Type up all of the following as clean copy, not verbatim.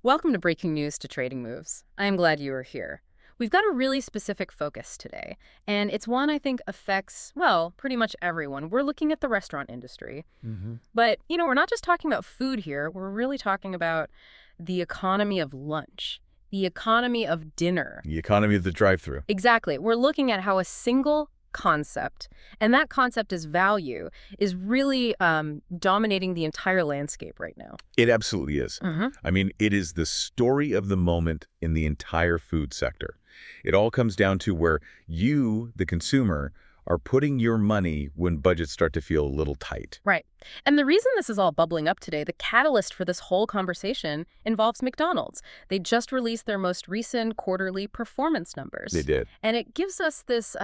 Welcome to Breaking News to Trading Moves. I am glad you are here. We've got a really specific focus today, and it's one I think affects, well, pretty much everyone. We're looking at the restaurant industry. But, we're not just talking about food here. We're really talking about the economy of lunch, the economy of dinner. The economy of the drive-thru. Exactly. We're looking at how a single concept, and that concept is value, is really dominating the entire landscape right now. It absolutely is. I mean, it is the story of the moment in the entire food sector. It all comes down to where you, the consumer, are putting your money when budgets start to feel a little tight. Right. And the reason this is all bubbling up today, the catalyst for this whole conversation, involves McDonald's. They just released their most recent quarterly performance numbers. They did. And it gives us this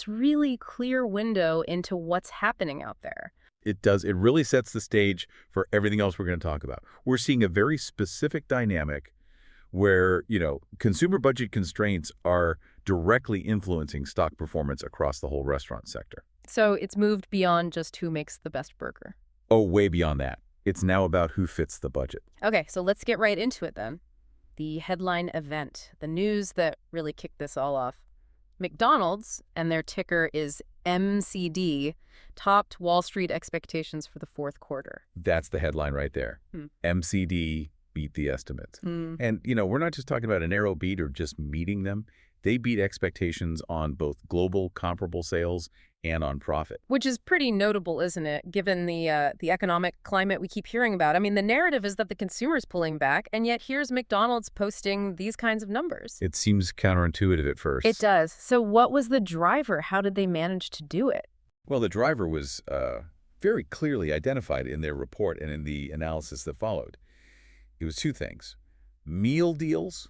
really clear window into what's happening out there. It does. It really sets the stage for everything else we're going to talk about. We're seeing a very specific dynamic where, consumer budget constraints are directly influencing stock performance across the whole restaurant sector. So it's moved beyond just who makes the best burger. Oh, way beyond that. It's now about who fits the budget. Okay, so let's get right into it then. The headline event, the news that really kicked this all off. McDonald's, and their ticker is MCD, topped Wall Street expectations for the fourth quarter. That's the headline right there. MCD beat the estimates. And, we're not just talking about a narrow beat or just meeting them. They beat expectations on both global comparable sales and on profit. Which is pretty notable, isn't it, given the economic climate we keep hearing about? I mean, the narrative is that the consumer's pulling back, and yet here's McDonald's posting these kinds of numbers. It seems counterintuitive at first. It does. So what was the driver? How did they manage to do it? Well, the driver was very clearly identified in their report and in the analysis that followed. It was two things: meal deals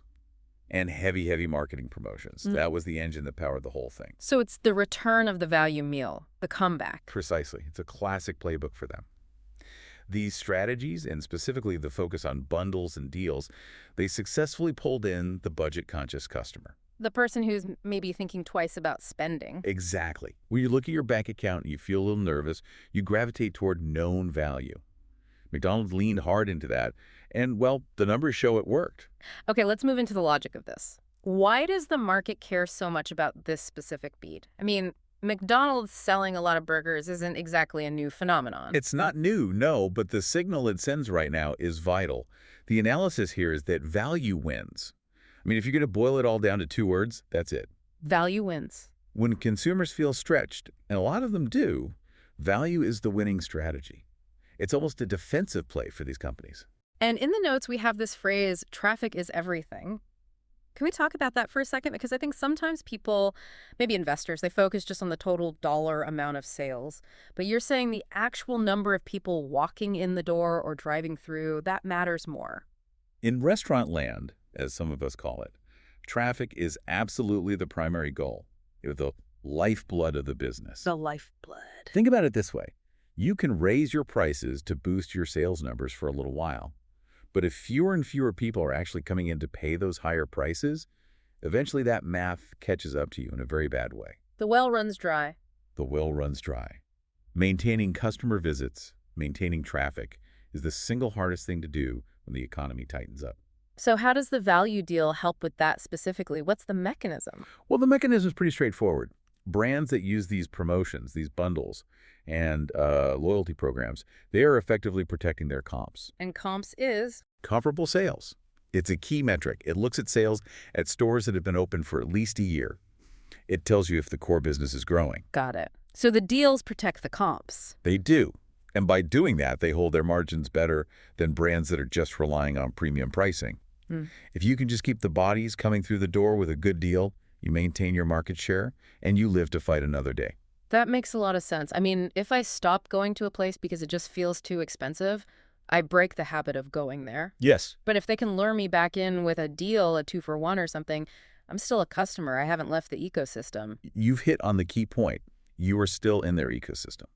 and heavy marketing promotions. That was the engine that powered the whole thing. So it's the return of the value meal, the comeback. Precisely. It's a classic playbook for them. These strategies, and specifically the focus on bundles and deals, they successfully pulled in the budget-conscious customer. The person who's maybe thinking twice about spending. Exactly. When you look at your bank account and you feel a little nervous, you gravitate toward known value. McDonald's leaned hard into that, and, well, the numbers show it worked. Okay, let's move into the logic of this. Why does the market care so much about this specific beat? I mean, McDonald's selling a lot of burgers isn't exactly a new phenomenon. It's not new, no, but the signal it sends right now is vital. The analysis here is that value wins. I mean, if you're going to boil it all down to two words, that's it. Value wins. When consumers feel stretched, and a lot of them do, value is the winning strategy. It's almost a defensive play for these companies. And in the notes, we have this phrase, traffic is everything. Can we talk about that for a second? Because I think sometimes people, maybe investors, they focus just on the total dollar amount of sales. But you're saying the actual number of people walking in the door or driving through, that matters more. In restaurant land, as some of us call it, traffic is absolutely the primary goal. The lifeblood of the business. The lifeblood. Think about it this way. You can raise your prices to boost your sales numbers for a little while. But if fewer and fewer people are actually coming in to pay those higher prices, eventually that math catches up to you in a very bad way. The well runs dry. The well runs dry. Maintaining customer visits, maintaining traffic, is the single hardest thing to do when the economy tightens up. So how does the value deal help with that specifically? What's the mechanism? Well, the mechanism is pretty straightforward. Brands that use these promotions, these bundles, and loyalty programs, they are effectively protecting their comps. And comps is? Comparable sales. It's a key metric. It looks at sales at stores that have been open for at least a year. It tells you if the core business is growing. Got it. So the deals protect the comps. They do. And by doing that, they hold their margins better than brands that are just relying on premium pricing. If you can just keep the bodies coming through the door with a good deal, you maintain your market share, and you live to fight another day. That makes a lot of sense. I mean, if I stop going to a place because it just feels too expensive, I break the habit of going there. Yes. But if they can lure me back in with a deal, a 2-for-1 or something, I'm still a customer. I haven't left the ecosystem. You've hit on the key point. You are still in their ecosystem.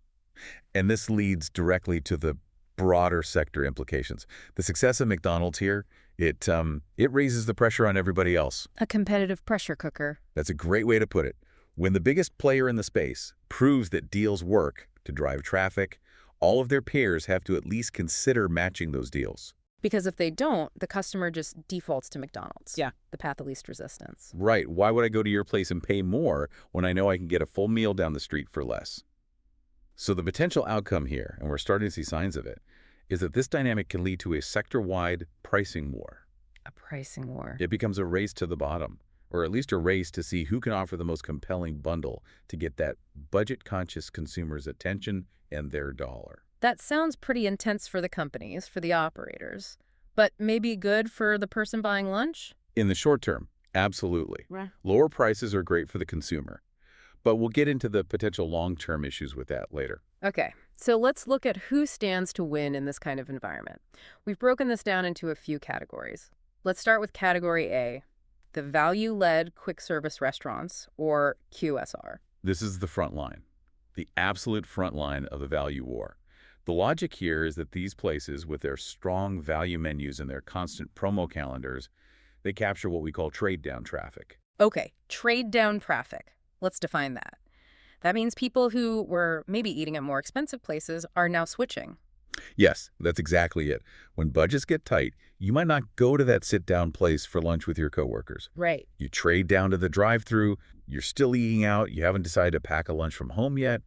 And this leads directly to the broader sector implications. The success of McDonald's here, it raises the pressure on everybody else. A competitive pressure cooker. That's a great way to put it. When the biggest player in the space proves that deals work to drive traffic, all of their peers have to at least consider matching those deals. Because if they don't, the customer just defaults to McDonald's. Yeah. The path of least resistance. Right. Why would I go to your place and pay more when I know I can get a full meal down the street for less? So the potential outcome here, and we're starting to see signs of it, is that this dynamic can lead to a sector-wide pricing war. A pricing war. It becomes a race to the bottom, or at least a race to see who can offer the most compelling bundle to get that budget-conscious consumer's attention and their dollar. That sounds pretty intense for the companies, for the operators, but maybe good for the person buying lunch? In the short term, absolutely. Right. Lower prices are great for the consumer, but we'll get into the potential long-term issues with that later. Okay, so let's look at who stands to win in this kind of environment. We've broken this down into a few categories. Let's start with Category A, the value-led quick-service restaurants, or QSR. This is the front line, the absolute front line of the value war. The logic here is that these places, with their strong value menus and their constant promo calendars, they capture what we call trade-down traffic. Okay, trade-down traffic. Let's define that. That means people who were maybe eating at more expensive places are now switching. Yes, that's exactly it. When budgets get tight, you might not go to that sit-down place for lunch with your coworkers. Right. You trade down to the drive-thru, you're still eating out, you haven't decided to pack a lunch from home yet,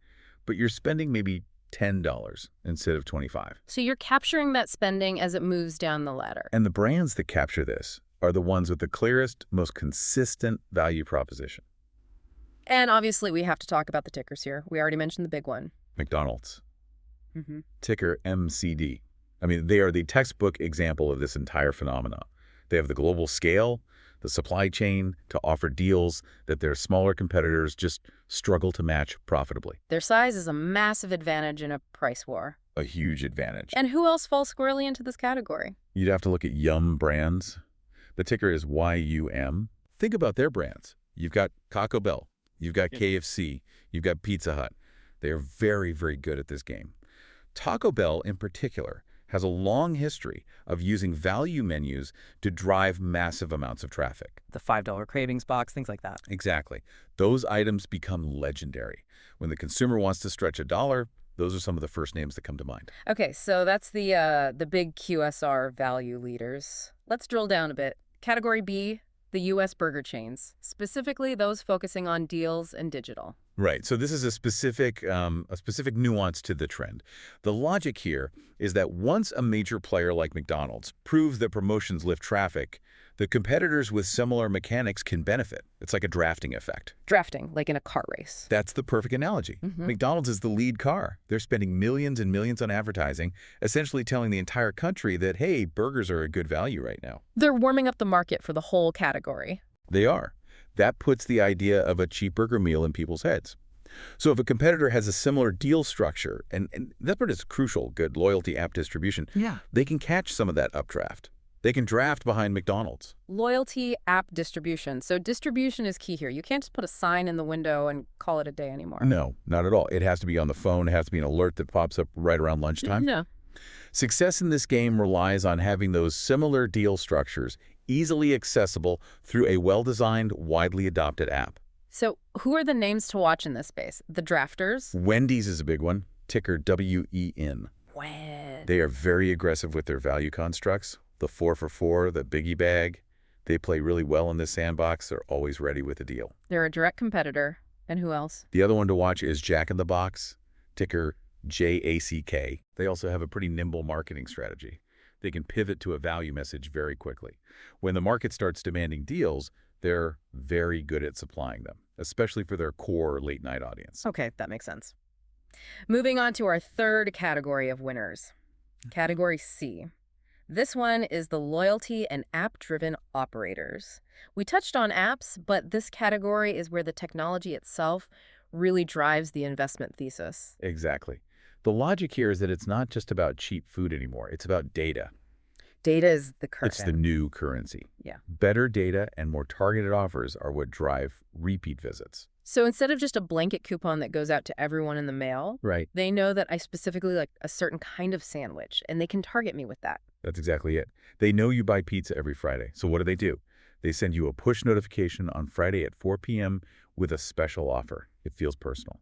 but you're spending maybe $10 instead of $25. So you're capturing that spending as it moves down the ladder. And the brands that capture this are the ones with the clearest, most consistent value proposition. And obviously we have to talk about the tickers here. We already mentioned the big one. McDonald's. Mm-hmm. Ticker MCD. I mean, they are the textbook example of this entire phenomenon. They have the global scale, the supply chain to offer deals that their smaller competitors just struggle to match profitably. Their size is a massive advantage in a price war. A huge advantage. And who else falls squarely into this category? You'd have to look at Yum Brands. The ticker is YUM. Think about their brands. You've got Taco Bell. You've got KFC. You've got Pizza Hut. They are very, very good at this game. Taco Bell, in particular, has a long history of using value menus to drive massive amounts of traffic. The $5 cravings box, things like that. Exactly. Those items become legendary. When the consumer wants to stretch a dollar, those are some of the first names that come to mind. Okay, so that's the big QSR value leaders. Let's drill down a bit. Category B, the U.S. burger chains, specifically those focusing on deals and digital. Right. So this is a specific nuance to the trend. The logic here is that once a major player like McDonald's proves that promotions lift traffic, the competitors with similar mechanics can benefit. It's like a drafting effect. Drafting, like in a car race. That's the perfect analogy. McDonald's is the lead car. They're spending millions and millions on advertising, essentially telling the entire country that, hey, burgers are a good value right now. They're warming up the market for the whole category. They are. That puts the idea of a cheap burger meal in people's heads. So if a competitor has a similar deal structure, and that part is crucial, good loyalty app distribution, they can catch some of that updraft. They can draft behind McDonald's. Loyalty app distribution. So distribution is key here. You can't just put a sign in the window and call it a day anymore. No, not at all. It has to be on the phone. It has to be an alert that pops up right around lunchtime. No. Success in this game relies on having those similar deal structures easily accessible through a well-designed, widely adopted app. So who are the names to watch in this space? The drafters? Wendy's is a big one, ticker WEN. When? They are very aggressive with their value constructs. The 4 for $4, the biggie bag. They play really well in this sandbox. They're always ready with a deal. They're a direct competitor. And who else? The other one to watch is Jack in the Box, ticker JACK. They also have a pretty nimble marketing strategy. They can pivot to a value message very quickly. When the market starts demanding deals, they're very good at supplying them, especially for their core late-night audience. Okay, that makes sense. Moving on to our third category of winners. Category C. This one is the loyalty and app-driven operators. We touched on apps, but this category is where the technology itself really drives the investment thesis. Exactly. The logic here is that it's not just about cheap food anymore. It's about data. Data is the currency. It's the new currency. Yeah. Better data and more targeted offers are what drive repeat visits. So instead of just a blanket coupon that goes out to everyone in the mail, Right. they know that I specifically like a certain kind of sandwich, and they can target me with that. That's exactly it. They know you buy pizza every Friday. So what do? They send you a push notification on Friday at 4 p.m. with a special offer. It feels personal.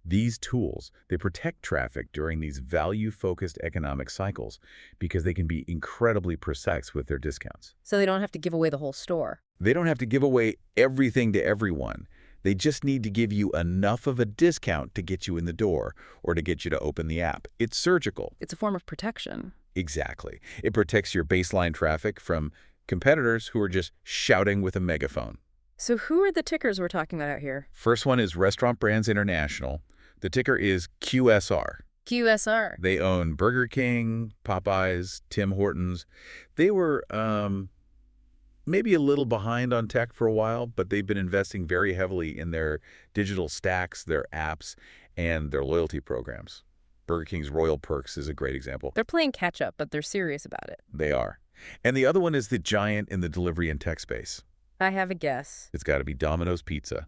These tools, they protect traffic during these value-focused economic cycles because they can be incredibly precise with their discounts. So they don't have to give away the whole store. They don't have to give away everything to everyone. They just need to give you enough of a discount to get you in the door or to get you to open the app. It's surgical. It's a form of protection. Exactly. It protects your baseline traffic from competitors who are just shouting with a megaphone. So who are the tickers we're talking about out here? First one is Restaurant Brands International. The ticker is QSR. QSR. They own Burger King, Popeyes, Tim Hortons. They were maybe a little behind on tech for a while, but they've been investing very heavily in their digital stacks, their apps, and their loyalty programs. Burger King's Royal Perks is a great example. They're playing catch-up, but they're serious about it. They are. And the other one is the giant in the delivery and tech space. I have a guess. It's got to be Domino's Pizza,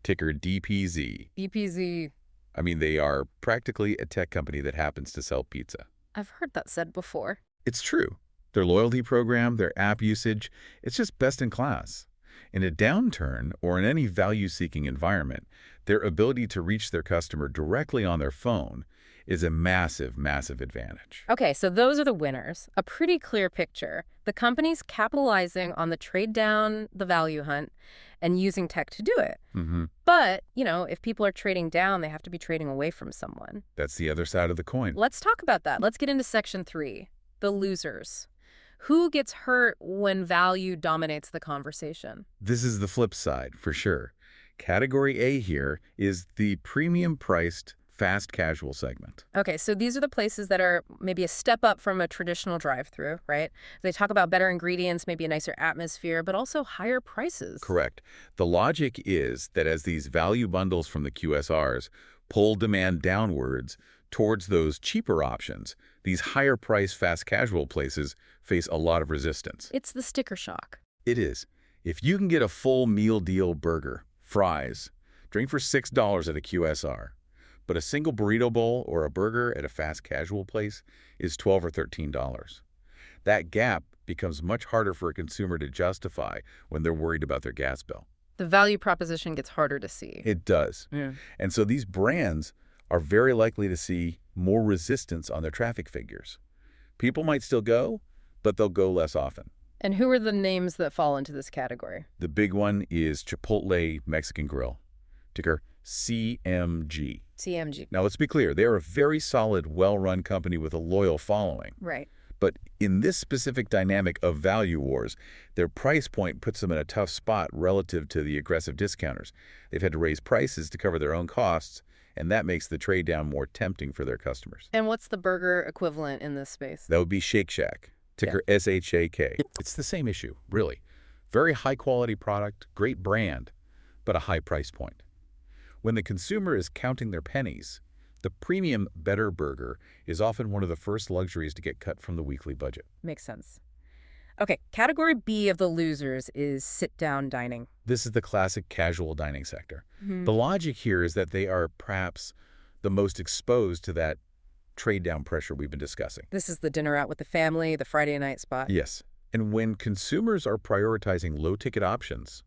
ticker DPZ. DPZ. I mean, they are practically a tech company that happens to sell pizza. I've heard that said before. It's true. Their loyalty program, their app usage, it's just best in class. In a downturn or in any value-seeking environment, their ability to reach their customer directly on their phone is a massive, massive advantage. Okay, so those are the winners. A pretty clear picture. The company's capitalizing on the trade down, the value hunt, and using tech to do it. But, if people are trading down, they have to be trading away from someone. That's the other side of the coin. Let's talk about that. Let's get into section 3, the losers. Who gets hurt when value dominates the conversation? This is the flip side, for sure. Category A here is the premium-priced fast casual segment. Okay, so these are the places that are maybe a step up from a traditional drive-through, right? They talk about better ingredients, maybe a nicer atmosphere, but also higher prices. Correct. The logic is that as these value bundles from the QSRs pull demand downwards towards those cheaper options, these higher-priced fast casual places face a lot of resistance. It's the sticker shock. It is. If you can get a full meal deal burger, fries, drink for $6 at a QSR, but a single burrito bowl or a burger at a fast casual place is $12 or $13. That gap becomes much harder for a consumer to justify when they're worried about their gas bill. The value proposition gets harder to see. It does. Yeah. And so these brands are very likely to see more resistance on their traffic figures. People might still go, but they'll go less often. And who are the names that fall into this category? The big one is Chipotle Mexican Grill, ticker CMG. CMG. Now, let's be clear. They are a very solid, well-run company with a loyal following. Right. But in this specific dynamic of value wars, their price point puts them in a tough spot relative to the aggressive discounters. They've had to raise prices to cover their own costs, and that makes the trade down more tempting for their customers. And what's the burger equivalent in this space? That would be Shake Shack, ticker SHAK. It's the same issue, really. Very high-quality product, great brand, but a high price point. When the consumer is counting their pennies, the premium better burger is often one of the first luxuries to get cut from the weekly budget. Makes sense. Okay, category B of the losers is sit-down dining. This is the classic casual dining sector. The logic here is that they are perhaps the most exposed to that trade-down pressure we've been discussing. This is the dinner out with the family, the Friday night spot. Yes. And when consumers are prioritizing low-ticket options,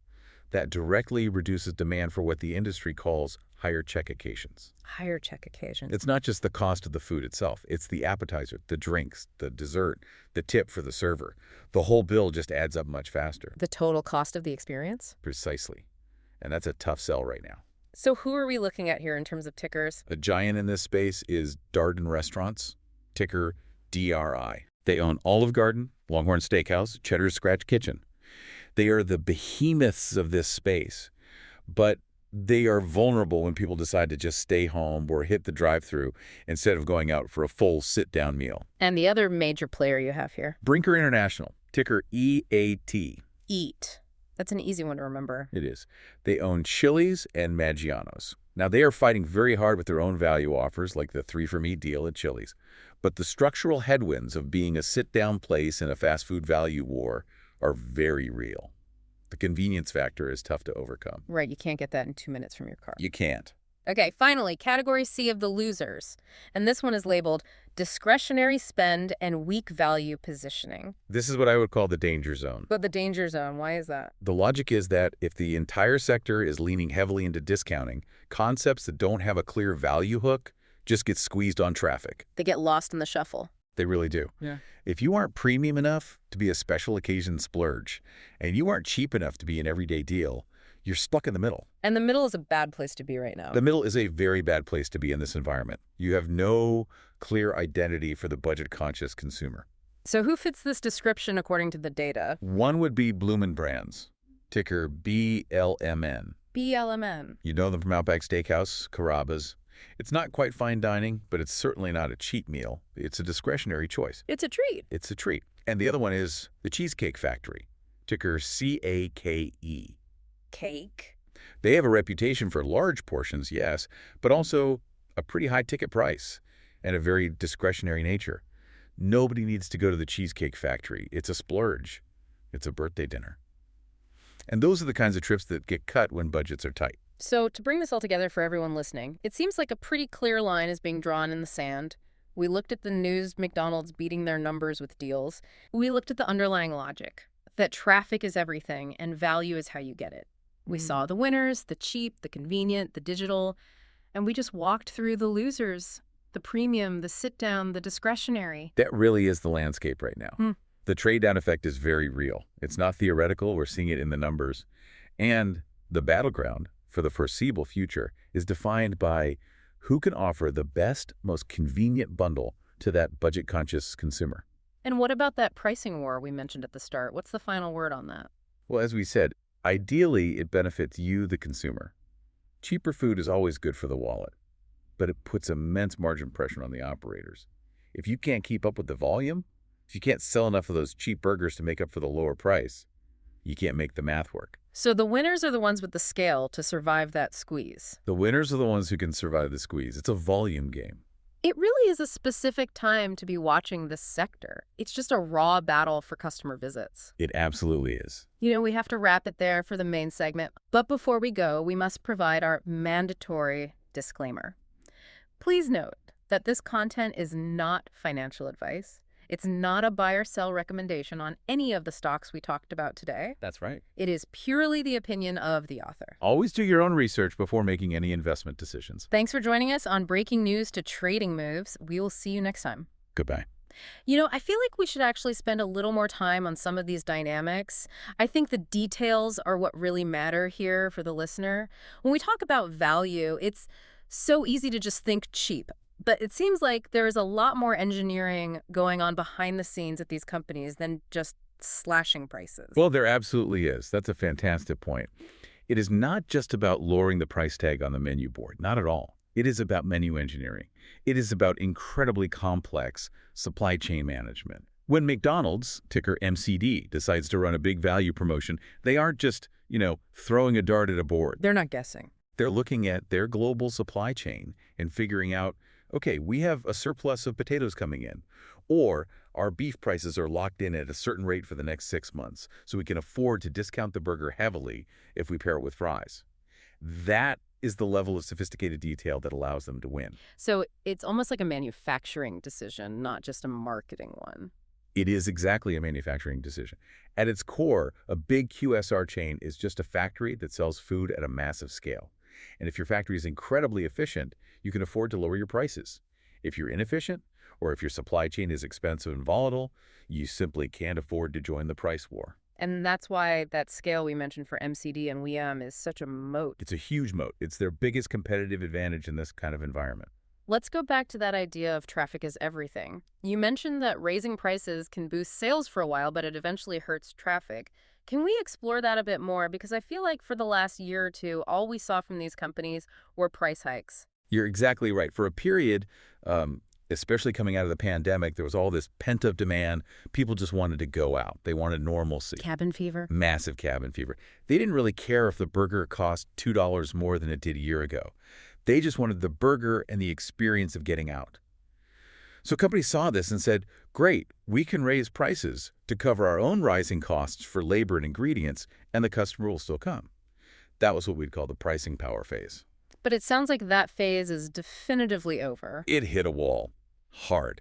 that directly reduces demand for what the industry calls higher check occasions. Higher check occasions. It's not just the cost of the food itself. It's the appetizer, the drinks, the dessert, the tip for the server. The whole bill just adds up much faster. The total cost of the experience? Precisely. And that's a tough sell right now. So who are we looking at here in terms of tickers? A giant in this space is Darden Restaurants, ticker DRI. They own Olive Garden, Longhorn Steakhouse, Cheddar's Scratch Kitchen. They are the behemoths of this space, but they are vulnerable when people decide to just stay home or hit the drive-thru instead of going out for a full sit-down meal. And the other major player you have here? Brinker International, ticker EAT. Eat. That's an easy one to remember. It is. They own Chili's and Maggiano's. Now, they are fighting very hard with their own value offers, like the 3-for-Me deal at Chili's. But the structural headwinds of being a sit-down place in a fast food value war are very real. The convenience factor is tough to overcome. Right, you can't get that in 2 minutes from your car. You can't. Okay, finally, category C of the losers. And this one is labeled Discretionary spend and weak value positioning. This is what I would call the danger zone. But the danger zone, why is that? The logic is that if the entire sector is leaning heavily into discounting, concepts that don't have a clear value hook just get squeezed on traffic. They get lost in the shuffle. They really do. Yeah. If you aren't premium enough to be a special occasion splurge, and you aren't cheap enough to be an everyday deal, you're stuck in the middle. And the middle is a bad place to be right now. The middle is a very bad place to be in this environment. You have no clear identity for the budget-conscious consumer. So who fits this description according to the data? One would be Bloomin' Brands, ticker BLMN. BLMN. You know them from Outback Steakhouse, Carrabba's. It's not quite fine dining, but it's certainly not a cheap meal. It's a discretionary choice. It's a treat. It's a treat. And the other one is the Cheesecake Factory, ticker CAKE. Cake. They have a reputation for large portions, yes, but also a pretty high ticket price and a very discretionary nature. Nobody needs to go to the Cheesecake Factory. It's a splurge. It's a birthday dinner. And those are the kinds of trips that get cut when budgets are tight. So to bring this all together for everyone listening, it seems like a pretty clear line is being drawn in the sand. We looked at the news, McDonald's beating their numbers with deals. We looked at the underlying logic, that traffic is everything and value is how you get it. We saw the winners, the cheap, the convenient, the digital, and we just walked through the losers, the premium, the sit-down, the discretionary. That really is the landscape right now. The trade-down effect is very real. It's not theoretical. We're seeing it in the numbers. And the battleground for the foreseeable future is defined by who can offer the best, most convenient bundle to that budget-conscious consumer. And what about that pricing war we mentioned at the start? What's the final word on that? Well, as we said, ideally, it benefits you, the consumer. Cheaper food is always good for the wallet, but it puts immense margin pressure on the operators. If you can't keep up with the volume, if you can't sell enough of those cheap burgers to make up for the lower price, you can't make the math work. So the winners are the ones with the scale to survive that squeeze. The winners are the ones who can survive the squeeze. It's a volume game. It really is a specific time to be watching this sector. It's just a raw battle for customer visits. It absolutely is. You know, we have to wrap it there for the main segment. But before we go, we must provide our mandatory disclaimer. Please note that this content is not financial advice. It's not a buy or sell recommendation on any of the stocks we talked about today. That's right. It is purely the opinion of the author. Always do your own research before making any investment decisions. Thanks for joining us on Breaking News to Trading Moves. We will see you next time. Goodbye. You know, I feel like we should actually spend a little more time on some of these dynamics. I think the details are what really matter here for the listener. When we talk about value, it's so easy to just think cheap. But it seems like there is a lot more engineering going on behind the scenes at these companies than just slashing prices. Well, there absolutely is. That's a fantastic point. It is not just about lowering the price tag on the menu board. Not at all. It is about menu engineering. It is about incredibly complex supply chain management. When McDonald's, ticker MCD, decides to run a big value promotion, they aren't just, throwing a dart at a board. They're not guessing. They're looking at their global supply chain and figuring out, okay, we have a surplus of potatoes coming in, or our beef prices are locked in at a certain rate for the next 6 months, so we can afford to discount the burger heavily if we pair it with fries. That is the level of sophisticated detail that allows them to win. So it's almost like a manufacturing decision, not just a marketing one. It is exactly a manufacturing decision. At its core, a big QSR chain is just a factory that sells food at a massive scale. And if your factory is incredibly efficient, you can afford to lower your prices. If you're inefficient, or if your supply chain is expensive and volatile, you simply can't afford to join the price war. And that's why that scale we mentioned for MCD and WM is such a moat. It's a huge moat. It's their biggest competitive advantage in this kind of environment. Let's go back to that idea of traffic is everything. You mentioned that raising prices can boost sales for a while, but it eventually hurts traffic. Can we explore that a bit more? Because I feel like for the last year or two, all we saw from these companies were price hikes. You're exactly right. For a period, especially coming out of the pandemic, there was all this pent-up demand. People just wanted to go out. They wanted normalcy. Cabin fever? Massive cabin fever. They didn't really care if the burger cost $2 more than it did a year ago. They just wanted the burger and the experience of getting out. So companies saw this and said, great, we can raise prices to cover our own rising costs for labor and ingredients, and the customer will still come. That was what we'd call the pricing power phase. But it sounds like that phase is definitively over. It hit a wall. Hard.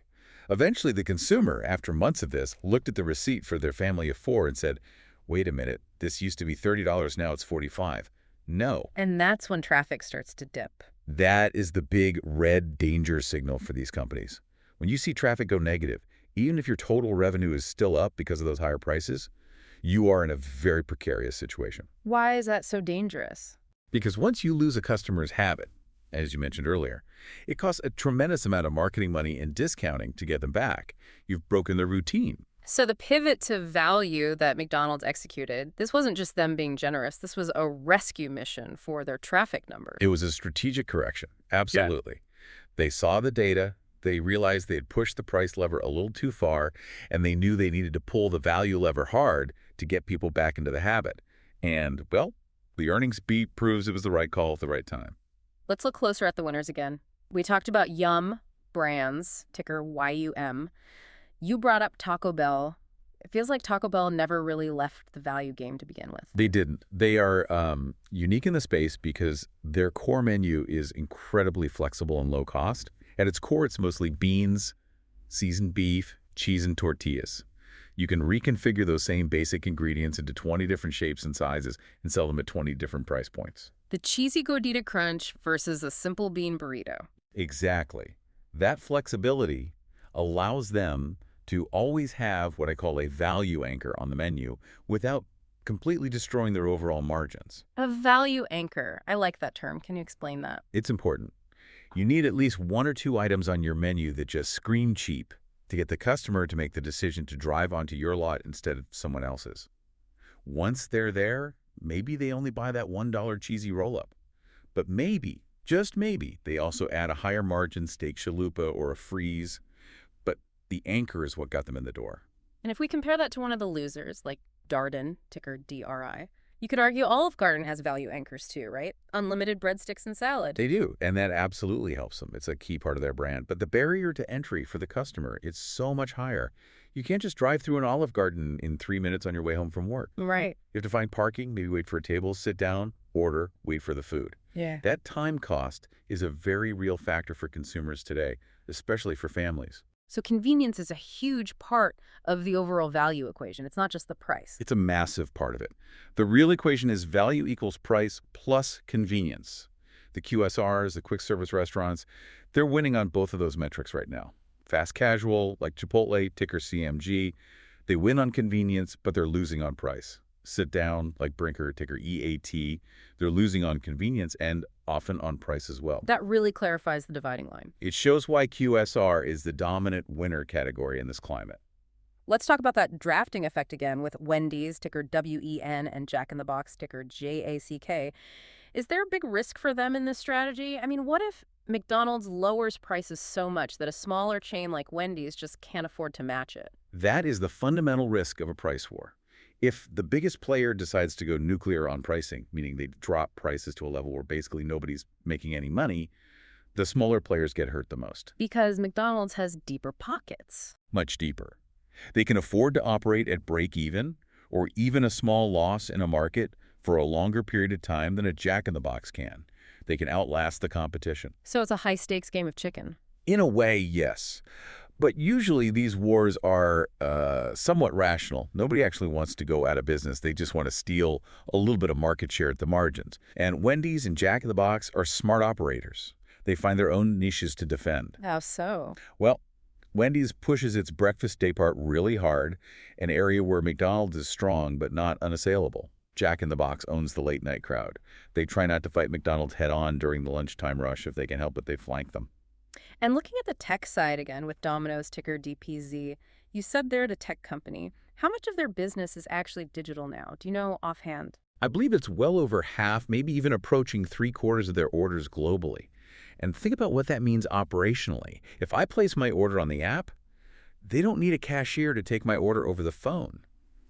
Eventually, the consumer, after months of this, looked at the receipt for their family of four and said, wait a minute, this used to be $30, now it's $45. No. And that's when traffic starts to dip. That is the big red danger signal for these companies. When you see traffic go negative, even if your total revenue is still up because of those higher prices, you are in a very precarious situation. Why is that so dangerous? Because once you lose a customer's habit, as you mentioned earlier, it costs a tremendous amount of marketing money and discounting to get them back. You've broken their routine. So the pivot to value that McDonald's executed, this wasn't just them being generous. This was a rescue mission for their traffic numbers. It was a strategic correction. Absolutely. They saw the data. They realized they had pushed the price lever a little too far, and they knew they needed to pull the value lever hard to get people back into the habit. And, well, the earnings beat proves it was the right call at the right time. Let's look closer at the winners again. We talked about Yum Brands, ticker YUM. You brought up Taco Bell. It feels like Taco Bell never really left the value game to begin with. They didn't. They are unique in the space because their core menu is incredibly flexible and low cost. At its core, it's mostly beans, seasoned beef, cheese, and tortillas. You can reconfigure those same basic ingredients into 20 different shapes and sizes and sell them at 20 different price points. The cheesy gordita crunch versus a simple bean burrito. Exactly. That flexibility allows them to always have what I call a value anchor on the menu without completely destroying their overall margins. A value anchor. I like that term. Can you explain that? It's important. You need at least one or two items on your menu that just scream cheap to get the customer to make the decision to drive onto your lot instead of someone else's. Once they're there, maybe they only buy that $1 cheesy roll-up. But maybe, just maybe, they also add a higher margin steak chalupa or a freeze. But the anchor is what got them in the door. And if we compare that to one of the losers, like Darden, ticker DRI, you could argue Olive Garden has value anchors too, right? Unlimited breadsticks and salad. They do, and that absolutely helps them. It's a key part of their brand. But the barrier to entry for the customer is so much higher. You can't just drive through an Olive Garden in 3 minutes on your way home from work. Right. You have to find parking, maybe wait for a table, sit down, order, wait for the food. Yeah. That time cost is a very real factor for consumers today, especially for families. So convenience is a huge part of the overall value equation. It's not just the price. It's a massive part of it. The real equation is value equals price plus convenience. The QSRs, the quick service restaurants, they're winning on both of those metrics right now. Fast casual, like Chipotle, ticker CMG, they win on convenience, but they're losing on price. Sit down, like Brinker, ticker EAT, they're losing on convenience and often on price as well. That really clarifies the dividing line. It shows why QSR is the dominant winner category in this climate. Let's talk about that drafting effect again with Wendy's, ticker WEN, and Jack in the Box, ticker JACK. Is there a big risk for them in this strategy? I mean, what if McDonald's lowers prices so much that a smaller chain like Wendy's just can't afford to match it? That is the fundamental risk of a price war. If the biggest player decides to go nuclear on pricing, meaning they drop prices to a level where basically nobody's making any money, the smaller players get hurt the most. Because McDonald's has deeper pockets. Much deeper. They can afford to operate at break-even or even a small loss in a market for a longer period of time than a Jack in the Box can. They can outlast the competition. So it's a high-stakes game of chicken. In a way, yes. But usually these wars are somewhat rational. Nobody actually wants to go out of business. They just want to steal a little bit of market share at the margins. And Wendy's and Jack in the Box are smart operators. They find their own niches to defend. How so? Well, Wendy's pushes its breakfast daypart really hard, an area where McDonald's is strong but not unassailable. Jack in the Box owns the late-night crowd. They try not to fight McDonald's head-on during the lunchtime rush. If they can help it, they flank them. And looking at the tech side again with Domino's, ticker DPZ, you said they're a tech company. How much of their business is actually digital now? Do you know offhand? I believe it's well over half, maybe even approaching 3/4 of their orders globally. And think about what that means operationally. If I place my order on the app, they don't need a cashier to take my order over the phone.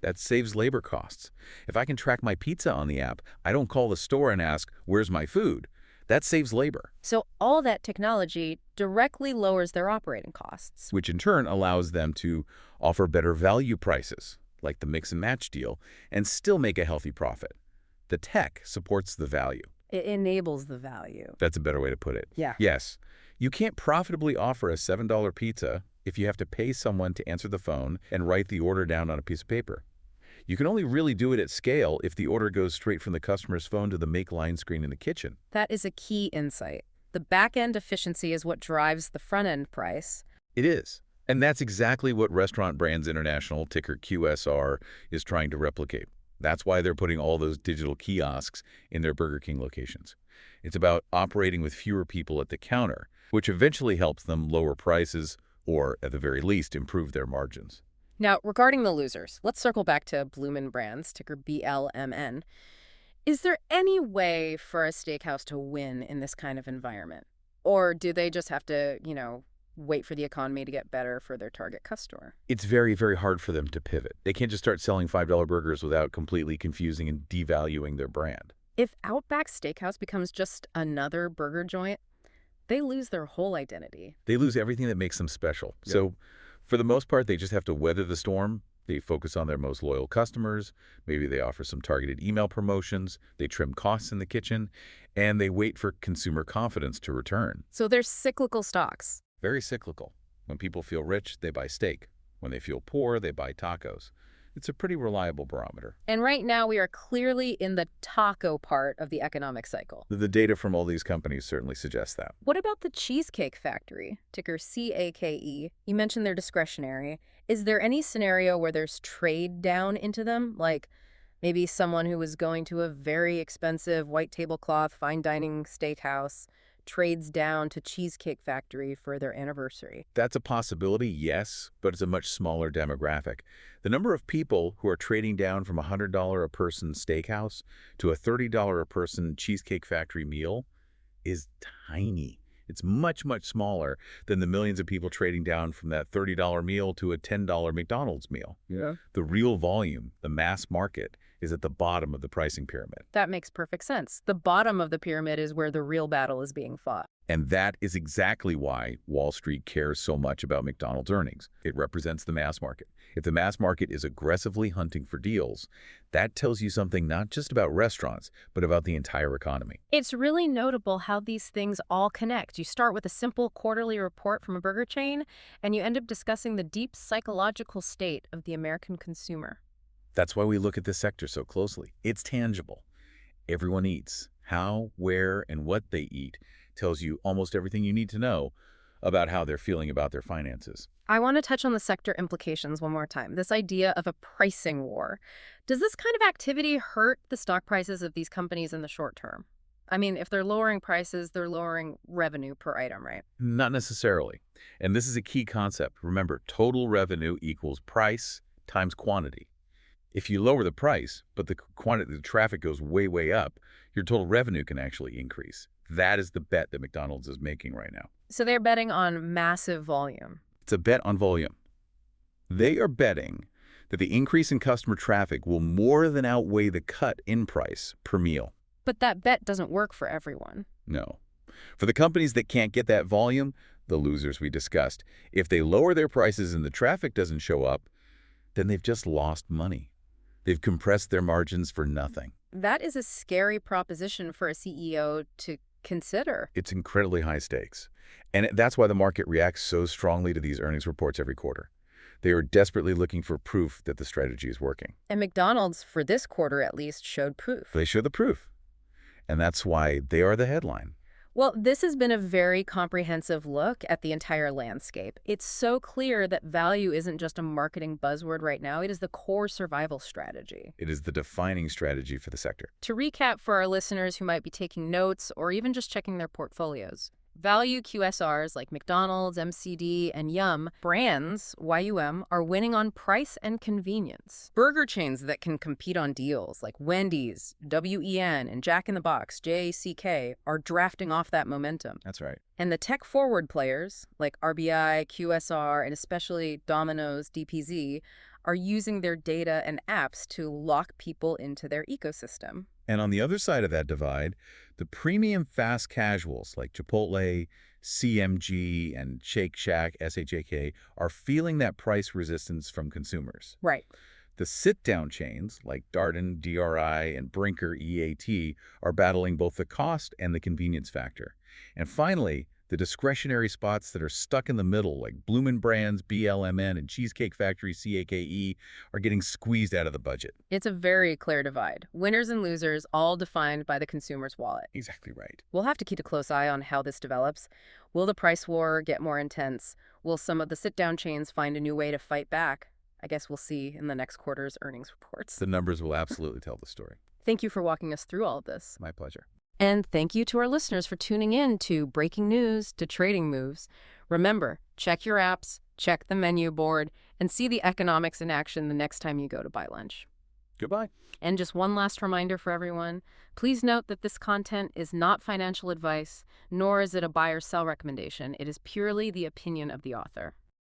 That saves labor costs. If I can track my pizza on the app, I don't call the store and ask, "Where's my food?" That saves labor. So all that technology directly lowers their operating costs. Which in turn allows them to offer better value prices, like the mix and match deal, and still make a healthy profit. The tech supports the value. It enables the value. That's a better way to put it. Yeah. Yes, you can't profitably offer a $7 pizza if you have to pay someone to answer the phone and write the order down on a piece of paper. You can only really do it at scale if the order goes straight from the customer's phone to the make line screen in the kitchen. That is a key insight. The back-end efficiency is what drives the front-end price. It is. And that's exactly what Restaurant Brands International, ticker QSR, is trying to replicate. That's why they're putting all those digital kiosks in their Burger King locations. It's about operating with fewer people at the counter, which eventually helps them lower prices or, at the very least, improve their margins. Now, regarding the losers, let's circle back to Bloomin' Brands, ticker BLMN. Is there any way for a steakhouse to win in this kind of environment? Or do they just have to, wait for the economy to get better for their target customer? It's very, very hard for them to pivot. They can't just start selling $5 burgers without completely confusing and devaluing their brand. If Outback Steakhouse becomes just another burger joint, they lose their whole identity. They lose everything that makes them special. Yep. So, for the most part, they just have to weather the storm. They focus on their most loyal customers. Maybe they offer some targeted email promotions. They trim costs in the kitchen. And they wait for consumer confidence to return. So they're cyclical stocks. Very cyclical. When people feel rich, they buy steak. When they feel poor, they buy tacos. It's a pretty reliable barometer. And right now, we are clearly in the taco part of the economic cycle. The data from all these companies certainly suggests that. What about the Cheesecake Factory, ticker CAKE? You mentioned they're discretionary. Is there any scenario where there's trade down into them? Like maybe someone who was going to a very expensive white tablecloth fine dining steakhouse trades down to Cheesecake Factory for their anniversary? That's a possibility, yes, but it's a much smaller demographic. The number of people who are trading down from a $100 a person steakhouse to a $30 a person Cheesecake Factory meal is tiny. It's much, much smaller than the millions of people trading down from that $30 meal to a $10 McDonald's meal. Yeah. The real volume, the mass market, is at the bottom of the pricing pyramid. That makes perfect sense. The bottom of the pyramid is where the real battle is being fought. And that is exactly why Wall Street cares so much about McDonald's earnings. It represents the mass market. If the mass market is aggressively hunting for deals, that tells you something not just about restaurants, but about the entire economy. It's really notable how these things all connect. You start with a simple quarterly report from a burger chain, and you end up discussing the deep psychological state of the American consumer. That's why we look at this sector so closely. It's tangible. Everyone eats. How, where, and what they eat tells you almost everything you need to know about how they're feeling about their finances. I want to touch on the sector implications one more time. This idea of a pricing war. Does this kind of activity hurt the stock prices of these companies in the short term? I mean, if they're lowering prices, they're lowering revenue per item, right? Not necessarily. And this is a key concept. Remember, total revenue equals price times quantity. If you lower the price, but the quantity, the traffic goes way, way up, your total revenue can actually increase. That is the bet that McDonald's is making right now. So they're betting on massive volume. It's a bet on volume. They are betting that the increase in customer traffic will more than outweigh the cut in price per meal. But that bet doesn't work for everyone. No. For the companies that can't get that volume, the losers we discussed, if they lower their prices and the traffic doesn't show up, then they've just lost money. They've compressed their margins for nothing. That is a scary proposition for a CEO to consider. It's incredibly high stakes. And that's why the market reacts so strongly to these earnings reports every quarter. They are desperately looking for proof that the strategy is working. And McDonald's, for this quarter at least, showed proof. They show the proof. And that's why they are the headline. Well, this has been a very comprehensive look at the entire landscape. It's so clear that value isn't just a marketing buzzword right now. It is the core survival strategy. It is the defining strategy for the sector. To recap for our listeners who might be taking notes or even just checking their portfolios, value QSRs like McDonald's, MCD, and Yum brands, YUM, are winning on price and convenience. Burger chains that can compete on deals like Wendy's, WEN, and Jack in the Box, JACK, are drafting off that momentum. That's right. And the tech-forward players like RBI, QSR, and especially Domino's, DPZ, are using their data and apps to lock people into their ecosystem. And on the other side of that divide, the premium fast casuals like Chipotle, CMG, and Shake Shack, SHAK, are feeling that price resistance from consumers. Right. The sit-down chains like Darden, DRI, and Brinker, EAT, are battling both the cost and the convenience factor. And finally, The discretionary spots that are stuck in the middle, like Bloomin' Brands, BLMN, and Cheesecake Factory, CAKE, are getting squeezed out of the budget. It's a very clear divide. Winners and losers, all defined by the consumer's wallet. Exactly right. We'll have to keep a close eye on how this develops. Will the price war get more intense? Will some of the sit-down chains find a new way to fight back? I guess we'll see in the next quarter's earnings reports. The numbers will absolutely tell the story. Thank you for walking us through all of this. My pleasure. And thank you to our listeners for tuning in to Breaking News to Trading Moves. Remember, check your apps, check the menu board, and see the economics in action the next time you go to buy lunch. Goodbye. And just one last reminder for everyone. Please note that this content is not financial advice, nor is it a buy or sell recommendation. It is purely the opinion of the author.